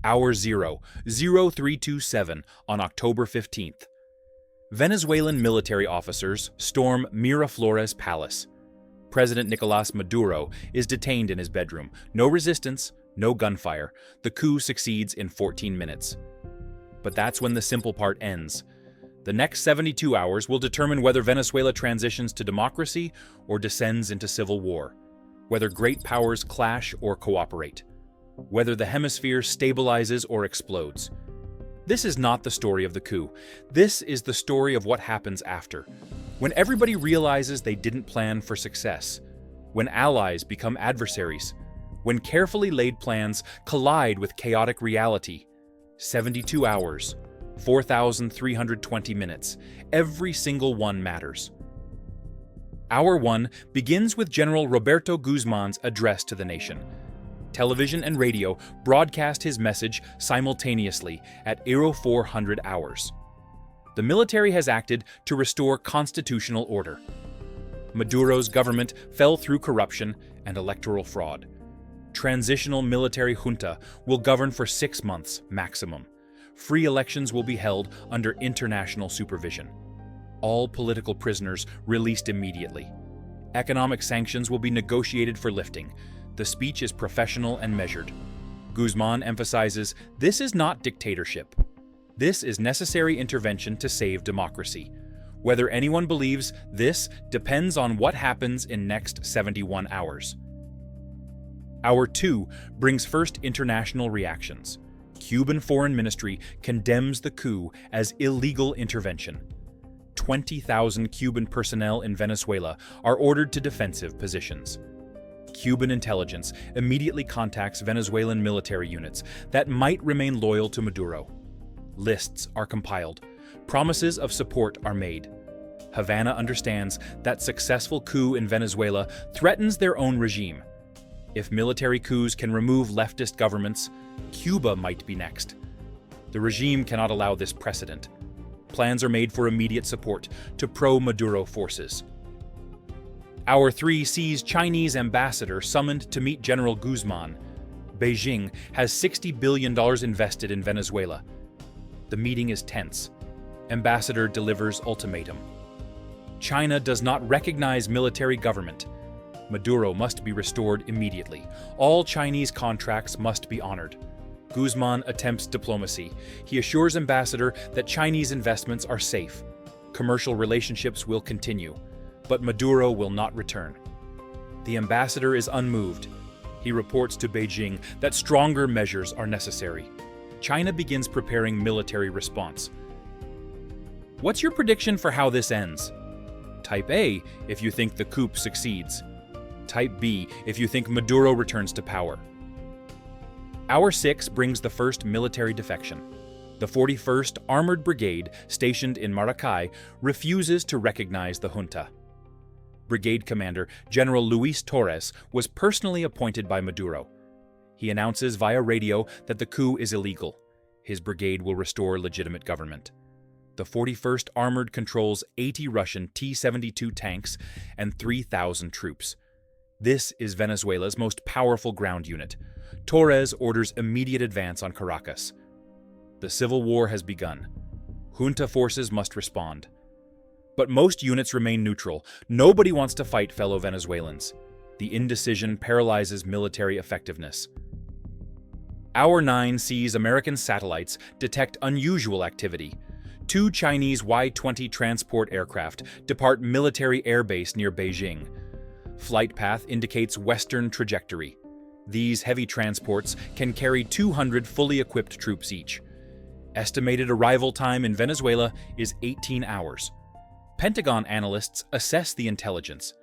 Hour 0327 on October 15th. Venezuelan military officers storm Miraflores Palace. President Nicolás Maduro is detained in his bedroom. No resistance, no gunfire. The coup succeeds in 14 minutes. But that's when the simple part ends. The next 72 hours will determine whether Venezuela transitions to democracy or descends into civil war, whether great powers clash or cooperate, whether the hemisphere stabilizes or explodes. This is not the story of the coup. This is the story of what happens after. When everybody realizes they didn't plan for success, when allies become adversaries, when carefully laid plans collide with chaotic reality. 72 hours, 4,320 minutes, every single one matters. Hour 1 begins with General Roberto Guzmán's address to the nation. Television and radio broadcast his message simultaneously at 0400 hours. The military has acted to restore constitutional order. Maduro's government fell through corruption and electoral fraud. Transitional military junta will govern for 6 months maximum. Free elections will be held under international supervision. All political prisoners released immediately. Economic sanctions will be negotiated for lifting. The speech is professional and measured. Guzmán emphasizes this is not dictatorship. This is necessary intervention to save democracy. Whether anyone believes this depends on what happens in next 71 hours. Hour 2 brings first international reactions. Cuban Foreign Ministry condemns the coup as illegal intervention. 20,000 Cuban personnel in Venezuela are ordered to defensive positions. Cuban intelligence immediately contacts Venezuelan military units that might remain loyal to Maduro. Lists are compiled. Promises of support are made. Havana understands that successful coup in Venezuela threatens their own regime. If military coups can remove leftist governments, Cuba might be next. The regime cannot allow this precedent. Plans are made for immediate support to pro-Maduro forces. Hour 3 sees Chinese ambassador summoned to meet General Guzmán. Beijing has $60 billion invested in Venezuela. The meeting is tense. Ambassador delivers ultimatum. China does not recognize military government. Maduro must be restored immediately. All Chinese contracts must be honored. Guzmán attempts diplomacy. He assures ambassador that Chinese investments are safe. Commercial relationships will continue, but Maduro will not return. The ambassador is unmoved. He reports to Beijing that stronger measures are necessary. China begins preparing military response. What's your prediction for how this ends? Type A if you think the coup succeeds. Type B if you think Maduro returns to power. Hour 6 brings the first military defection. The 41st Armored Brigade, stationed in Maracay, refuses to recognize the junta. Brigade Commander General Luis Torres was personally appointed by Maduro. He announces via radio that the coup is illegal. His brigade will restore legitimate government. The 41st Armored controls 80 Russian T-72 tanks and 3,000 troops. This is Venezuela's most powerful ground unit. Torres orders immediate advance on Caracas. The civil war has begun. Junta forces must respond. But most units remain neutral. Nobody wants to fight fellow Venezuelans. The indecision paralyzes military effectiveness. Hour 9 sees American satellites detect unusual activity. 2 Chinese Y-20 transport aircraft depart military airbase near Beijing. Flight path indicates western trajectory. These heavy transports can carry 200 fully equipped troops each. Estimated arrival time in Venezuela is 18 hours. Pentagon analysts assess the intelligence.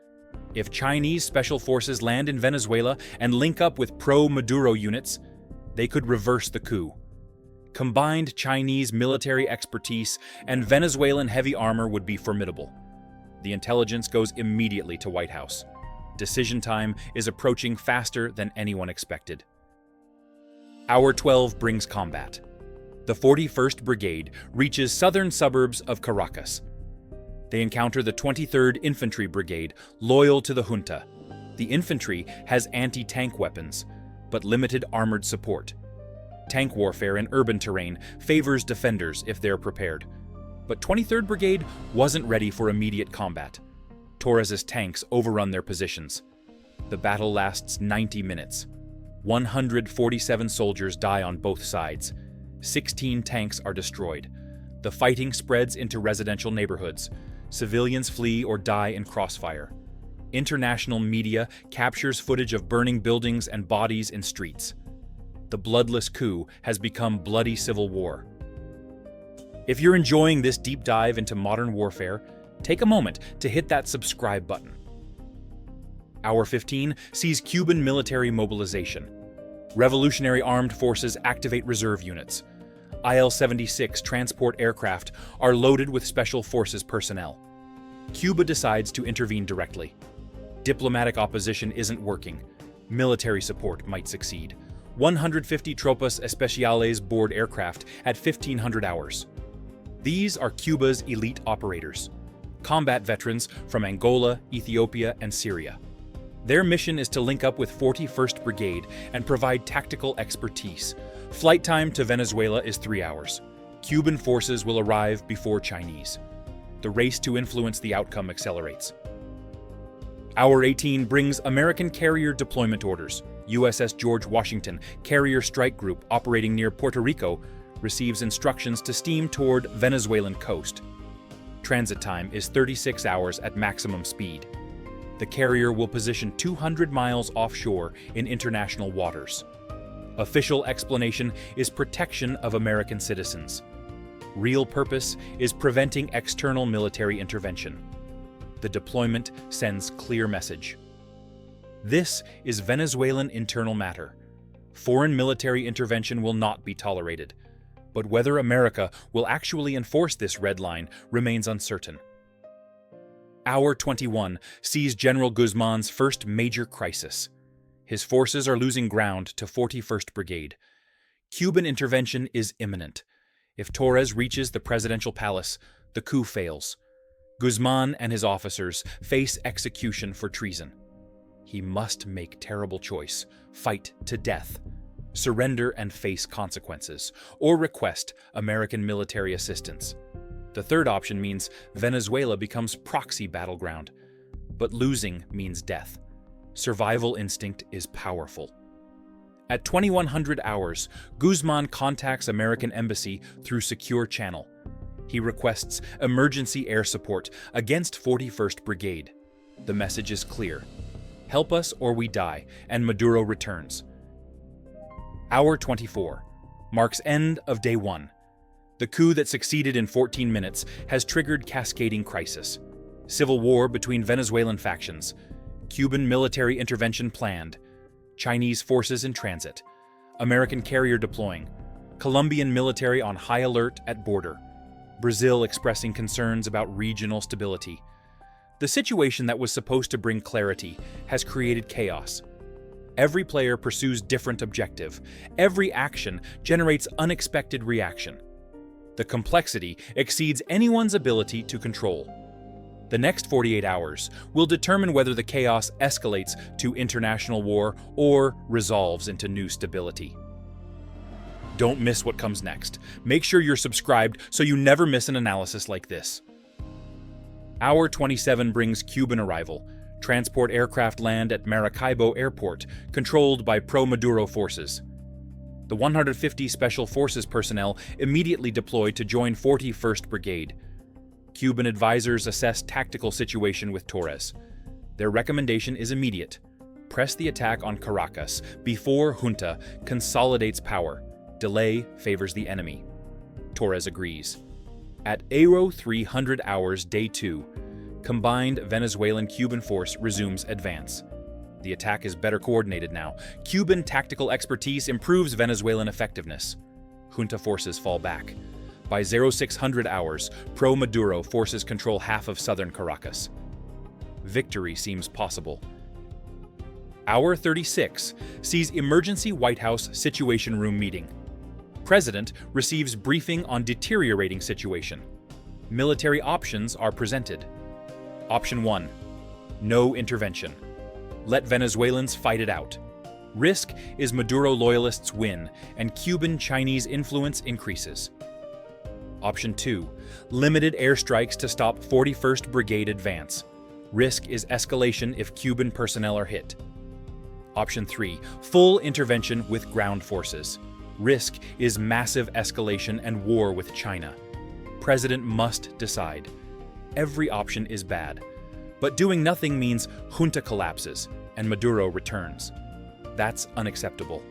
If Chinese special forces land in Venezuela and link up with pro-Maduro units, they could reverse the coup. Combined Chinese military expertise and Venezuelan heavy armor would be formidable. The intelligence goes immediately to White House. Decision time is approaching faster than anyone expected. Hour 12 brings combat. The 41st Brigade reaches southern suburbs of Caracas. They encounter the 23rd Infantry Brigade, loyal to the junta. The infantry has anti-tank weapons, but limited armored support. Tank warfare in urban terrain favors defenders if they're prepared. But 23rd Brigade wasn't ready for immediate combat. Torres's tanks overrun their positions. The battle lasts 90 minutes. 147 soldiers die on both sides. 16 tanks are destroyed. The fighting spreads into residential neighborhoods. Civilians flee or die in crossfire. International media captures footage of burning buildings and bodies in streets. The bloodless coup has become bloody civil war. If you're enjoying this deep dive into modern warfare, take a moment to hit that subscribe button. Hour 15 sees Cuban military mobilization. Revolutionary Armed Forces activate reserve units. IL-76 transport aircraft are loaded with Special Forces personnel. Cuba decides to intervene directly. Diplomatic opposition isn't working. Military support might succeed. 150 Tropas Especiales board aircraft at 1500 hours. These are Cuba's elite operators, combat veterans from Angola, Ethiopia, and Syria. Their mission is to link up with 41st Brigade and provide tactical expertise. Flight time to Venezuela is 3 hours. Cuban forces will arrive before Chinese. The race to influence the outcome accelerates. Hour 18 brings American carrier deployment orders. USS George Washington, carrier strike group operating near Puerto Rico, receives instructions to steam toward Venezuelan coast. Transit time is 36 hours at maximum speed. The carrier will position 200 miles offshore in international waters. Official explanation is protection of American citizens. Real purpose is preventing external military intervention. The deployment sends clear message. This is Venezuelan internal matter. Foreign military intervention will not be tolerated. But whether America will actually enforce this red line remains uncertain. Hour 21 sees General Guzmán's first major crisis. His forces are losing ground to 41st Brigade. Cuban intervention is imminent. If Torres reaches the presidential palace, the coup fails. Guzmán and his officers face execution for treason. He must make terrible choice, fight to death, surrender and face consequences, or request American military assistance. The third option means Venezuela becomes proxy battleground. But losing means death. Survival instinct is powerful. At 2100 hours, Guzmán contacts American embassy through secure channel. He requests emergency air support against 41st Brigade. The message is clear. Help us or we die, and Maduro returns. Hour 24 marks end of day 1. The coup that succeeded in 14 minutes has triggered cascading crisis. Civil war between Venezuelan factions. Cuban military intervention planned. Chinese forces in transit. American carrier deploying. Colombian military on high alert at border. Brazil expressing concerns about regional stability. The situation that was supposed to bring clarity has created chaos. Every player pursues different objective. Every action generates unexpected reaction. The complexity exceeds anyone's ability to control. The next 48 hours will determine whether the chaos escalates to international war or resolves into new stability. Don't miss what comes next. Make sure you're subscribed so you never miss an analysis like this. Hour 27 brings Cuban arrival. Transport aircraft land at Maracaibo Airport, controlled by pro-Maduro forces. The 150 Special Forces personnel immediately deployed to join 41st Brigade. Cuban advisors assess tactical situation with Torres. Their recommendation is immediate. Press the attack on Caracas before junta consolidates power. Delay favors the enemy. Torres agrees. At Aero 300 hours, day 2, combined Venezuelan-Cuban force resumes advance. The attack is better coordinated now. Cuban tactical expertise improves Venezuelan effectiveness. Junta forces fall back. By 0600 hours, pro-Maduro forces control half of southern Caracas. Victory seems possible. Hour 36 sees emergency White House Situation Room meeting. President receives briefing on deteriorating situation. Military options are presented. Option 1. No intervention. Let Venezuelans fight it out. Risk is Maduro loyalists win and Cuban-Chinese influence increases. Option 2. Limited airstrikes to stop 41st Brigade advance. Risk is escalation if Cuban personnel are hit. Option 3. Full intervention with ground forces. Risk is massive escalation and war with China. President must decide. Every option is bad. But doing nothing means junta collapses and Maduro returns. That's unacceptable.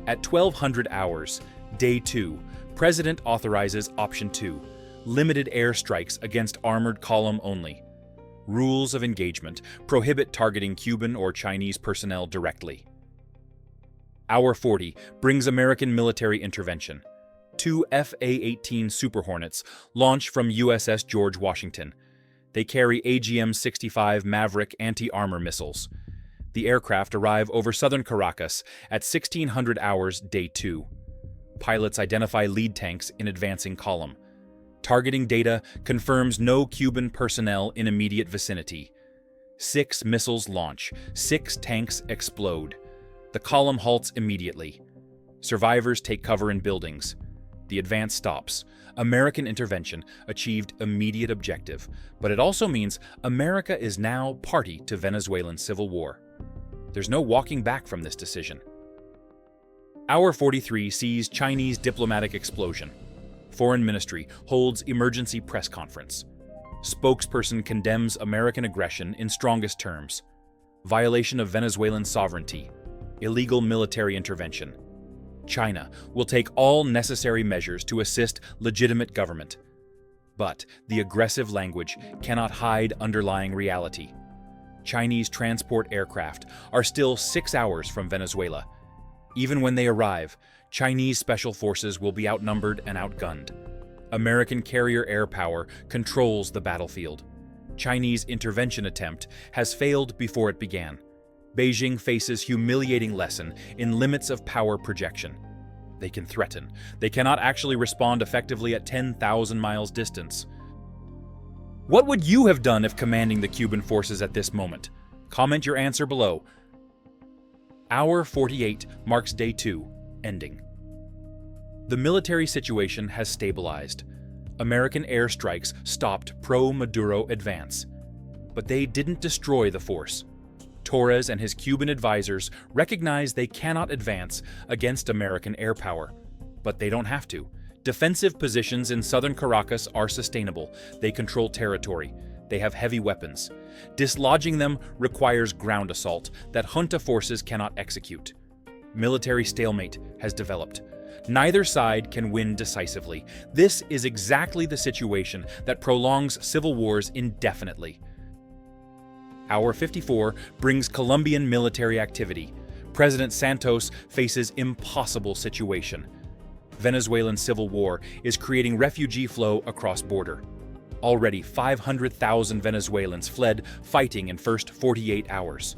At 1200 hours, day 2, President authorizes Option 2, limited airstrikes against armored column only. Rules of engagement prohibit targeting Cuban or Chinese personnel directly. Hour 40 brings American military intervention. 2 FA-18 Super Hornets launch from USS George Washington. They carry AGM-65 Maverick anti-armor missiles. The aircraft arrive over southern Caracas at 1600 hours, day 2. Pilots identify lead tanks in advancing column. Targeting data confirms no Cuban personnel in immediate vicinity. 6 missiles launch, 6 tanks explode. The column halts immediately. Survivors take cover in buildings. The advance stops. American intervention achieved immediate objective, but it also means America is now party to Venezuelan civil war. There's no walking back from this decision. Hour 43 sees Chinese diplomatic explosion. Foreign Ministry holds emergency press conference. Spokesperson condemns American aggression in strongest terms. Violation of Venezuelan sovereignty. Illegal military intervention. China will take all necessary measures to assist legitimate government. But the aggressive language cannot hide underlying reality. Chinese transport aircraft are still 6 hours from Venezuela. Even when they arrive, Chinese special forces will be outnumbered and outgunned. American carrier air power controls the battlefield. Chinese intervention attempt has failed before it began. Beijing faces humiliating lesson in limits of power projection. They can threaten. They cannot actually respond effectively at 10,000 miles distance. What would you have done if commanding the Cuban forces at this moment? Comment your answer below. Hour 48 marks day 2, ending. The military situation has stabilized. American airstrikes stopped pro-Maduro advance. But they didn't destroy the force. Torres and his Cuban advisors recognize they cannot advance against American air power. But they don't have to. Defensive positions in southern Caracas are sustainable. They control territory. They have heavy weapons. Dislodging them requires ground assault that junta forces cannot execute. Military stalemate has developed. Neither side can win decisively. This is exactly the situation that prolongs civil wars indefinitely. Hour 54 brings Colombian military activity. President Santos faces impossible situation. Venezuelan civil war is creating refugee flow across border. Already 500,000 Venezuelans fled fighting in first 48 hours.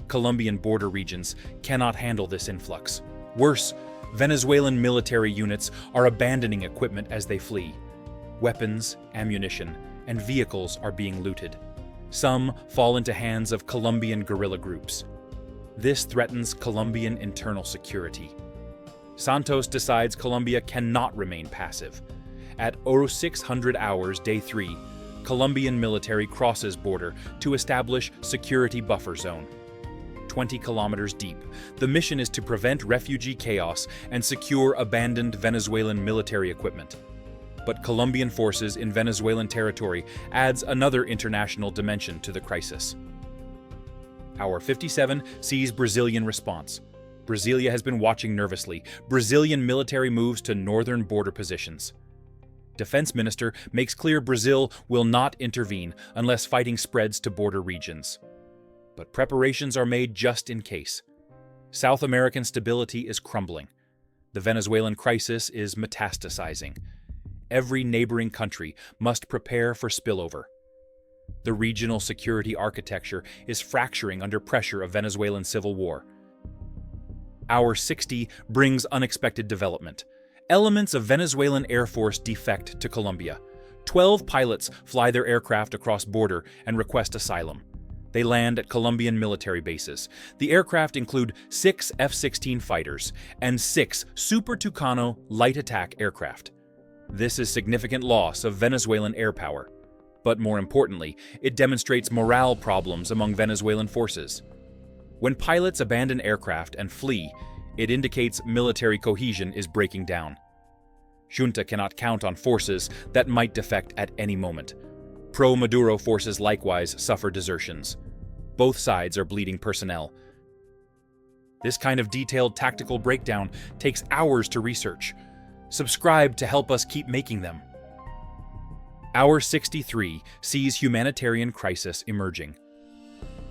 Colombian border regions cannot handle this influx. Worse, Venezuelan military units are abandoning equipment as they flee. Weapons, ammunition, and vehicles are being looted. Some fall into hands of Colombian guerrilla groups. This threatens Colombian internal security. Santos decides Colombia cannot remain passive. At 0600 hours, day 3, Colombian military crosses border to establish security buffer zone. 20 kilometers deep, the mission is to prevent refugee chaos and secure abandoned Venezuelan military equipment. But Colombian forces in Venezuelan territory adds another international dimension to the crisis. Hour 57 sees Brazilian response. Brasilia has been watching nervously. Brazilian military moves to northern border positions. Defense Minister makes clear Brazil will not intervene unless fighting spreads to border regions. But preparations are made just in case. South American stability is crumbling. The Venezuelan crisis is metastasizing. Every neighboring country must prepare for spillover. The regional security architecture is fracturing under pressure of Venezuelan civil war. Hour 60 brings unexpected development. Elements of Venezuelan Air Force defect to Colombia. 12 pilots fly their aircraft across border and request asylum. They land at Colombian military bases. The aircraft include 6 F-16 fighters and 6 Super Tucano light attack aircraft. This is significant loss of Venezuelan air power. But more importantly, it demonstrates morale problems among Venezuelan forces. When pilots abandon aircraft and flee, it indicates military cohesion is breaking down. Junta cannot count on forces that might defect at any moment. Pro-Maduro forces likewise suffer desertions. Both sides are bleeding personnel. This kind of detailed tactical breakdown takes hours to research. Subscribe to help us keep making them. Hour 63 sees humanitarian crisis emerging.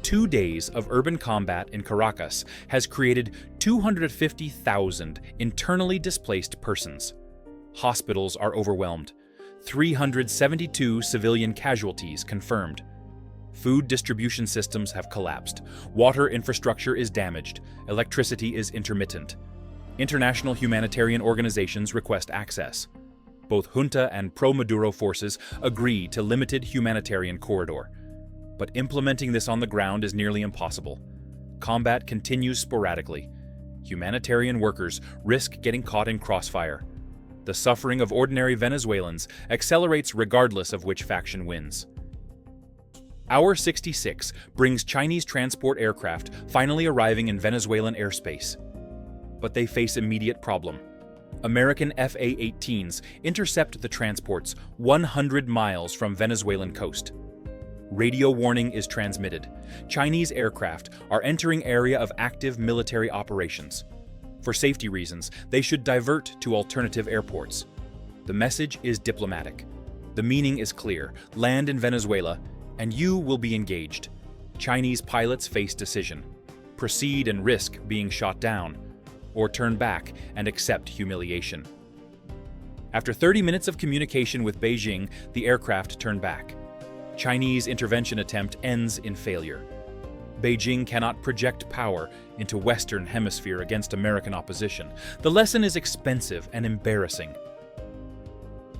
2 days of urban combat in Caracas has created 250,000 internally displaced persons. Hospitals are overwhelmed. 372 civilian casualties confirmed. Food distribution systems have collapsed. Water infrastructure is damaged. Electricity is intermittent. International humanitarian organizations request access. Both junta and pro-Maduro forces agree to limited humanitarian corridor. But implementing this on the ground is nearly impossible. Combat continues sporadically. Humanitarian workers risk getting caught in crossfire. The suffering of ordinary Venezuelans accelerates regardless of which faction wins. Hour 66 brings Chinese transport aircraft finally arriving in Venezuelan airspace. But they face immediate problem. American FA-18s intercept the transports 100 miles from Venezuelan coast. Radio warning is transmitted. Chinese aircraft are entering area of active military operations. For safety reasons, they should divert to alternative airports. The message is diplomatic. The meaning is clear: land in Venezuela, and you will be engaged. Chinese pilots face decision: proceed and risk being shot down, or turn back and accept humiliation. After 30 minutes of communication with Beijing, the aircraft turn back. Chinese intervention attempt ends in failure. Beijing cannot project power into Western Hemisphere against American opposition. The lesson is expensive and embarrassing.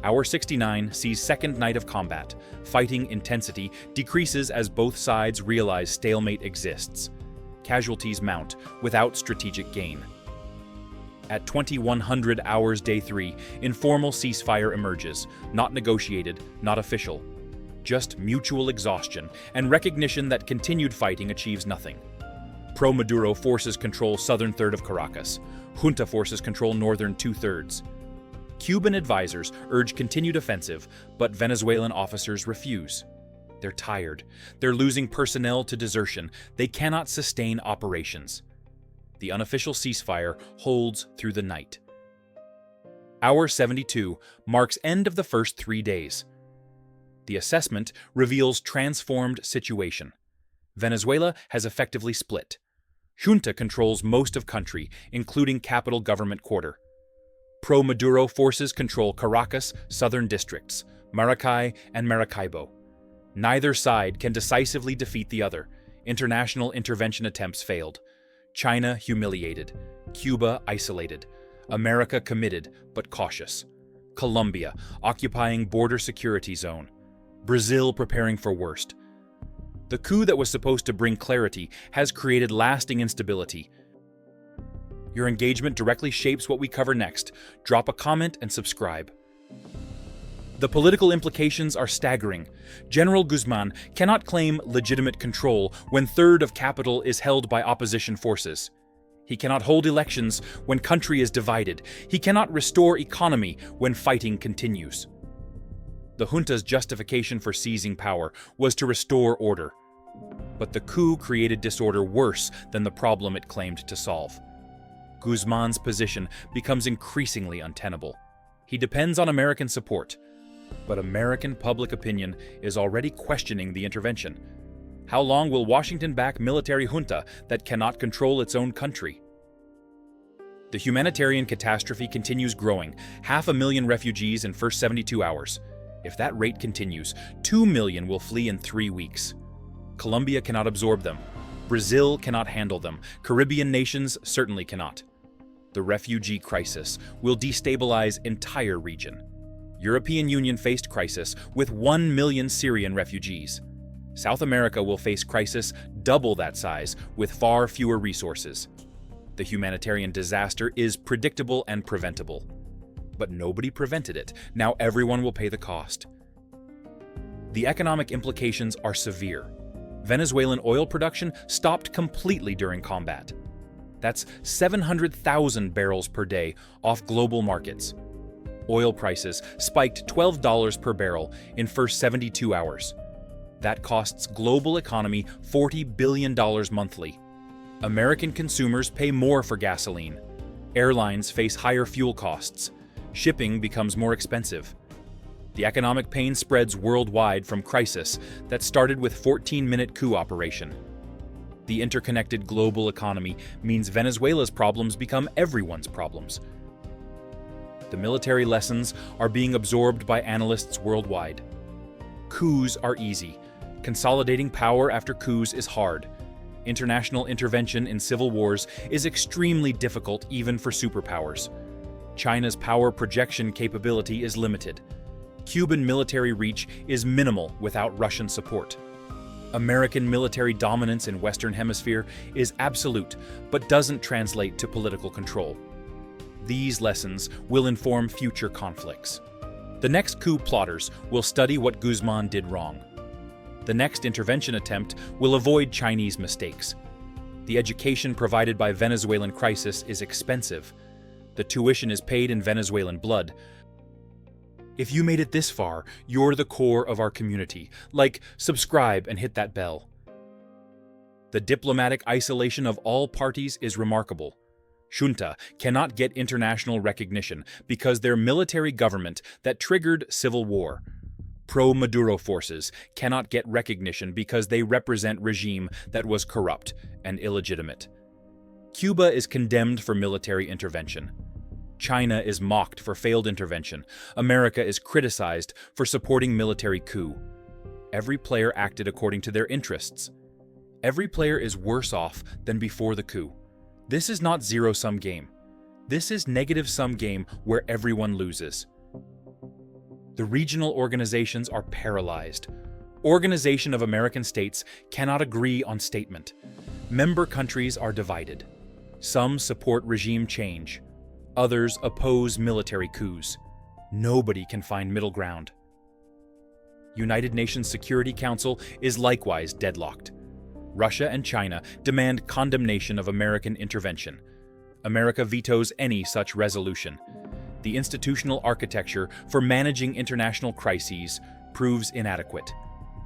Hour 69 sees second night of combat. Fighting intensity decreases as both sides realize stalemate exists. Casualties mount without strategic gain. At 2100 hours day 3, informal ceasefire emerges, not negotiated, not official. Just mutual exhaustion and recognition that continued fighting achieves nothing. Pro-Maduro forces control southern third of Caracas. Junta forces control northern 2/3. Cuban advisors urge continued offensive, but Venezuelan officers refuse. They're tired. They're losing personnel to desertion. They cannot sustain operations. The unofficial ceasefire holds through the night. Hour 72 marks end of the first 3 days. The assessment reveals transformed situation. Venezuela has effectively split. Junta controls most of country, including capital government quarter. Pro-Maduro forces control Caracas, southern districts, Maracay and Maracaibo. Neither side can decisively defeat the other. International intervention attempts failed. China humiliated. Cuba isolated. America committed, but cautious. Colombia occupying border security zone. Brazil preparing for worst. The coup that was supposed to bring clarity has created lasting instability. Your engagement directly shapes what we cover next. Drop a comment and subscribe. The political implications are staggering. General Guzmán cannot claim legitimate control when third of capital is held by opposition forces. He cannot hold elections when country is divided. He cannot restore economy when fighting continues. The junta's justification for seizing power was to restore order. But the coup created disorder worse than the problem it claimed to solve. Guzmán's position becomes increasingly untenable. He depends on American support, but American public opinion is already questioning the intervention. How long will Washington back military junta that cannot control its own country? The humanitarian catastrophe continues growing. 500,000 refugees in first 72 hours. If that rate continues, 2 million will flee in 3 weeks. Colombia cannot absorb them. Brazil cannot handle them. Caribbean nations certainly cannot. The refugee crisis will destabilize entire region. European Union faced crisis with 1 million Syrian refugees. South America will face crisis double that size with far fewer resources. The humanitarian disaster is predictable and preventable. But nobody prevented it. Now everyone will pay the cost. The economic implications are severe. Venezuelan oil production stopped completely during combat. That's 700,000 barrels per day off global markets. Oil prices spiked $12 per barrel in first 72 hours. That costs global economy $40 billion monthly. American consumers pay more for gasoline. Airlines face higher fuel costs. Shipping becomes more expensive. The economic pain spreads worldwide from crisis that started with 14-minute coup operation. The interconnected global economy means Venezuela's problems become everyone's problems. The military lessons are being absorbed by analysts worldwide. Coups are easy. Consolidating power after coups is hard. International intervention in civil wars is extremely difficult even for superpowers. China's power projection capability is limited. Cuban military reach is minimal without Russian support. American military dominance in Western Hemisphere is absolute, but doesn't translate to political control. These lessons will inform future conflicts. The next coup plotters will study what Guzmán did wrong. The next intervention attempt will avoid Chinese mistakes. The education provided by Venezuelan crisis is expensive. The tuition is paid in Venezuelan blood. If you made it this far, you're the core of our community. Like, subscribe, and hit that bell. The diplomatic isolation of all parties is remarkable. Junta cannot get international recognition because their military government that triggered civil war. Pro-Maduro forces cannot get recognition because they represent regime that was corrupt and illegitimate. Cuba is condemned for military intervention. China is mocked for failed intervention. America is criticized for supporting military coup. Every player acted according to their interests. Every player is worse off than before the coup. This is not zero-sum game. This is negative-sum game where everyone loses. The regional organizations are paralyzed. Organization of American states cannot agree on statement. Member countries are divided. Some support regime change. Others oppose military coups. Nobody can find middle ground. United Nations Security Council is likewise deadlocked. Russia and China demand condemnation of American intervention. America vetoes any such resolution. The institutional architecture for managing international crises proves inadequate.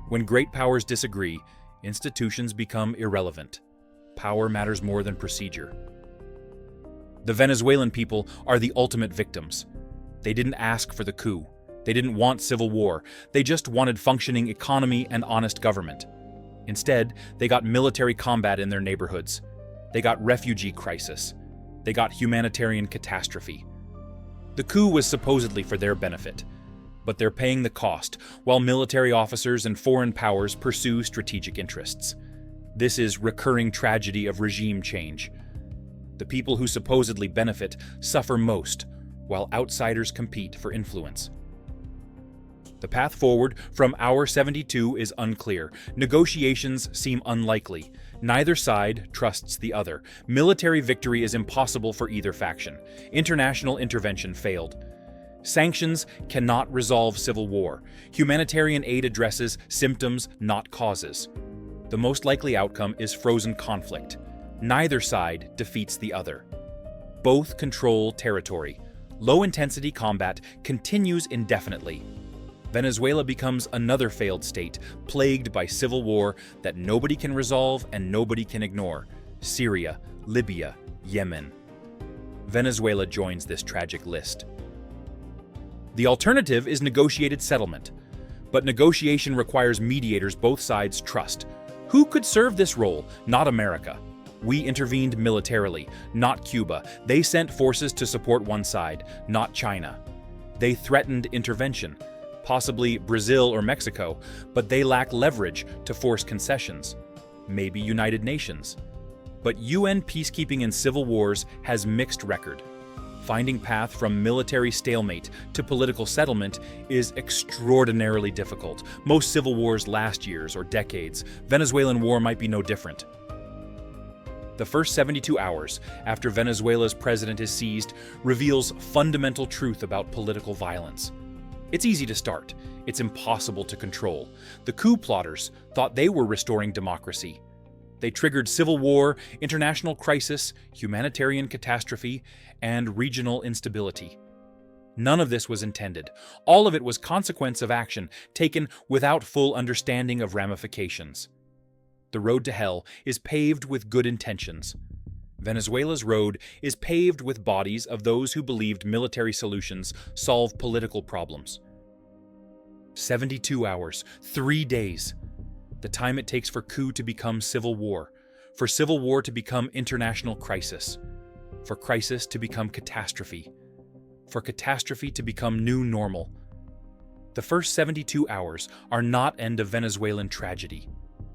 When great powers disagree, institutions become irrelevant. Power matters more than procedure. The Venezuelan people are the ultimate victims. They didn't ask for the coup. They didn't want civil war. They just wanted functioning economy and honest government. Instead, they got military combat in their neighborhoods. They got refugee crisis. They got humanitarian catastrophe. The coup was supposedly for their benefit, but they're paying the cost while military officers and foreign powers pursue strategic interests. This is recurring tragedy of regime change. The people who supposedly benefit suffer most, while outsiders compete for influence. The path forward from Hour 72 is unclear. Negotiations seem unlikely. Neither side trusts the other. Military victory is impossible for either faction. International intervention failed. Sanctions cannot resolve civil war. Humanitarian aid addresses symptoms, not causes. The most likely outcome is frozen conflict. Neither side defeats the other. Both control territory. Low-intensity combat continues indefinitely. Venezuela becomes another failed state, plagued by civil war that nobody can resolve and nobody can ignore. Syria, Libya, Yemen. Venezuela joins this tragic list. The alternative is negotiated settlement. But negotiation requires mediators both sides trust. Who could serve this role? Not America. We intervened militarily, not Cuba. They sent forces to support one side, not China. They threatened intervention, possibly Brazil or Mexico, but they lack leverage to force concessions. Maybe United Nations. But UN peacekeeping in civil wars has mixed record. Finding path from military stalemate to political settlement is extraordinarily difficult. Most civil wars last years or decades. Venezuelan war might be no different. The first 72 hours after Venezuela's president is seized reveals fundamental truth about political violence. It's easy to start. It's impossible to control. The coup plotters thought they were restoring democracy. They triggered civil war, international crisis, humanitarian catastrophe, and regional instability. None of this was intended. All of it was consequence of action taken without full understanding of ramifications. The road to hell is paved with good intentions. Venezuela's road is paved with bodies of those who believed military solutions solve political problems. 72 hours, 3 days. The time it takes for coup to become civil war, for civil war to become international crisis, for crisis to become catastrophe, for catastrophe to become new normal. The first 72 hours are not end of Venezuelan tragedy.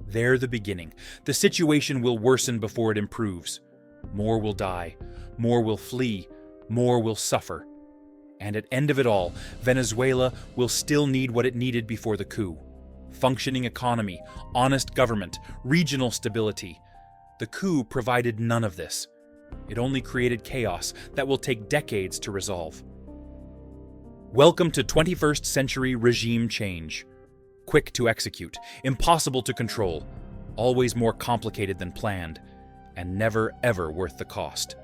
They're the beginning. The situation will worsen before it improves. More will die, more will flee, more will suffer. And at end of it all, Venezuela will still need what it needed before the coup. Functioning economy, honest government, regional stability. The coup provided none of this. It only created chaos that will take decades to resolve. Welcome to 21st century regime change. Quick to execute, impossible to control, always more complicated than planned, and never ever worth the cost.